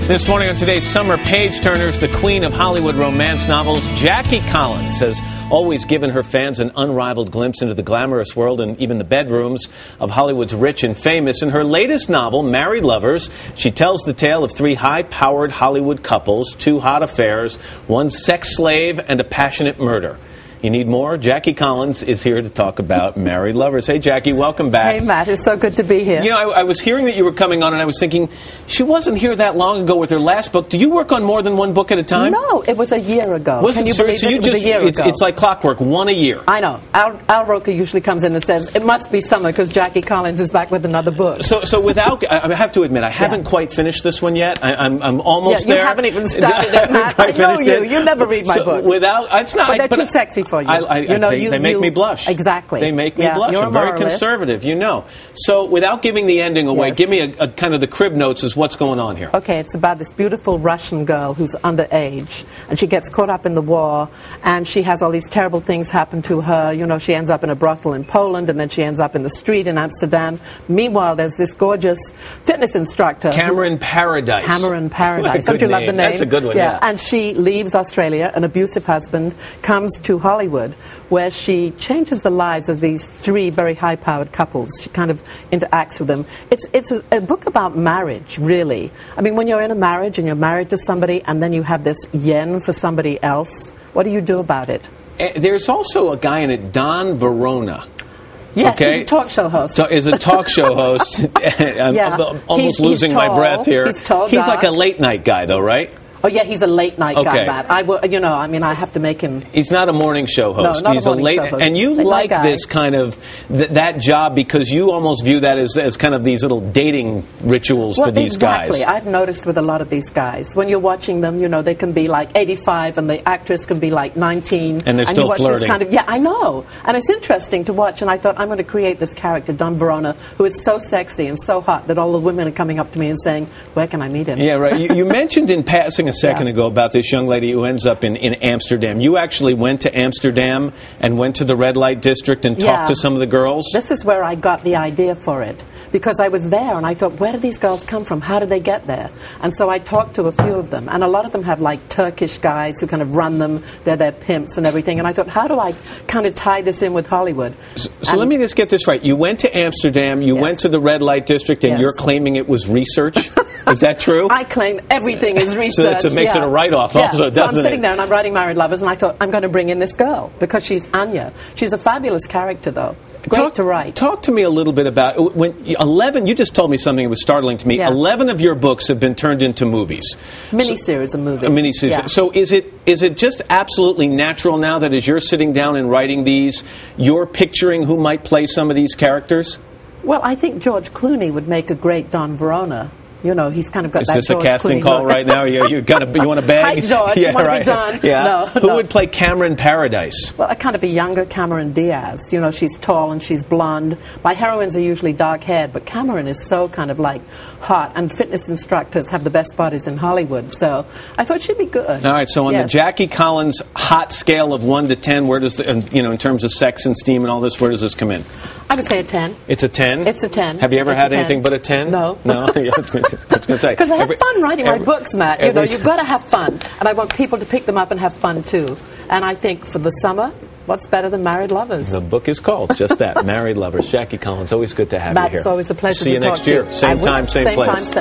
This morning on today's Summer Page Turners, the queen of Hollywood romance novels, Jackie Collins, has always given her fans an unrivaled glimpse into the glamorous world and even the bedrooms of Hollywood's rich and famous. In her latest novel, Married Lovers, she tells the tale of three high-powered Hollywood couples, two hot affairs, one sex slave, and a passionate murder. You need more? Jackie Collins is here to talk about Married Lovers. Hey, Jackie, welcome back. Hey, Matt. It's so good to be here. You know, I was hearing that you were coming on, and I was thinking, she wasn't here that long ago with her last book. Do you work on more than one book at a time? No, it was a year ago. Can you believe it? It was a year ago. It's like clockwork, one a year. I know. Al Roker usually comes in and says, it must be summer because Jackie Collins is back with another book. So without, I have to admit, I haven't quite finished this one yet. I'm almost there. You haven't even started it, Matt. I know you. You never read my books. It's not. But they're too sexy for you. They make me blush. Exactly. They make me blush. I'm very conservative, you know. So without giving the ending away, give me a kind of the crib notes as what's going on here. Okay, it's about this beautiful Russian girl who's underage, and she gets caught up in the war, and she has all these terrible things happen to her. You know, she ends up in a brothel in Poland, and then she ends up in the street in Amsterdam. Meanwhile, there's this gorgeous fitness instructor. Cameron Paradise. Cameron Paradise. Don't you love the name? That's a good one, yeah. And she leaves Australia. An abusive husband comes to Hollywood, where she changes the lives of these three very high-powered couples. She kind of interacts with them. It's a book about marriage, really. I mean, when you're in a marriage and you're married to somebody and then you have this yen for somebody else, what do you do about it? There's also a guy in it, Don Verona. Yes, he's a talk show host. So is a talk show host. I'm almost losing my breath here. He's tall, he's like a late-night guy, though, right? Oh, yeah, he's a late-night guy, Matt. I have to make him... He's not a morning show host. No, not he's a morning show host. And you like this kind of, that job because you almost view that as kind of these little dating rituals for these guys. Exactly. I've noticed with a lot of these guys, when you're watching them, you know, they can be like 85 and the actress can be like 19. And they're still flirting. Yeah, I know. And it's interesting to watch, and I thought, I'm going to create this character, Don Verona, who is so sexy and so hot that all the women are coming up to me and saying, where can I meet him? Yeah, right. You mentioned in passing a second ago about this young lady who ends up in Amsterdam. You actually went to Amsterdam and went to the red light district and talked to some of the girls? This is where I got the idea for it. Because I was there and I thought, where do these girls come from? How did they get there? And so I talked to a few of them. And a lot of them have like Turkish guys who kind of run them. They're their pimps and everything. And I thought, how do I kind of tie this in with Hollywood? So let me just get this right. You went to Amsterdam, you went to the red light district, and you're claiming it was research? Is that true? I claim everything is research. So it makes it a write-off also, doesn't it? So I'm sitting there and I'm writing Married Lovers, and I thought, I'm going to bring in this girl because she's Anya. She's a fabulous character, though. Great to write. Talk to me a little bit about when 11. You just told me something that was startling to me. 11 of your books have been turned into movies. Miniseries of movies. Miniseries. Yeah. So is it just absolutely natural now that as you're sitting down and writing these, you're picturing who might play some of these characters? Well, I think George Clooney would make a great Don Verona. You know, he's kind of got that George Clooney. Is this a casting call right now? You want to bag? Hi, George. You want to be done? Yeah. Who would play Cameron Paradise? Well, a kind of a younger Cameron Diaz. You know, she's tall and she's blonde. My heroines are usually dark-haired, but Cameron is so kind of like hot. And fitness instructors have the best bodies in Hollywood, so I thought she'd be good. All right. So on the Jackie Collins hot scale of 1 to 10, where does in terms of sex and steam and all this, where does this come in? I would say a 10. It's a 10? It's a 10. Have you ever had anything but a 10? No. No? Because I have fun writing my books, Matt. You know, you've got to have fun. And I want people to pick them up and have fun, too. And I think for the summer, what's better than Married Lovers? The book is called just that, Married Lovers. Jackie Collins, always good to have you here. Matt, it's always a pleasure to talk to you. See you next year. Same time, same place.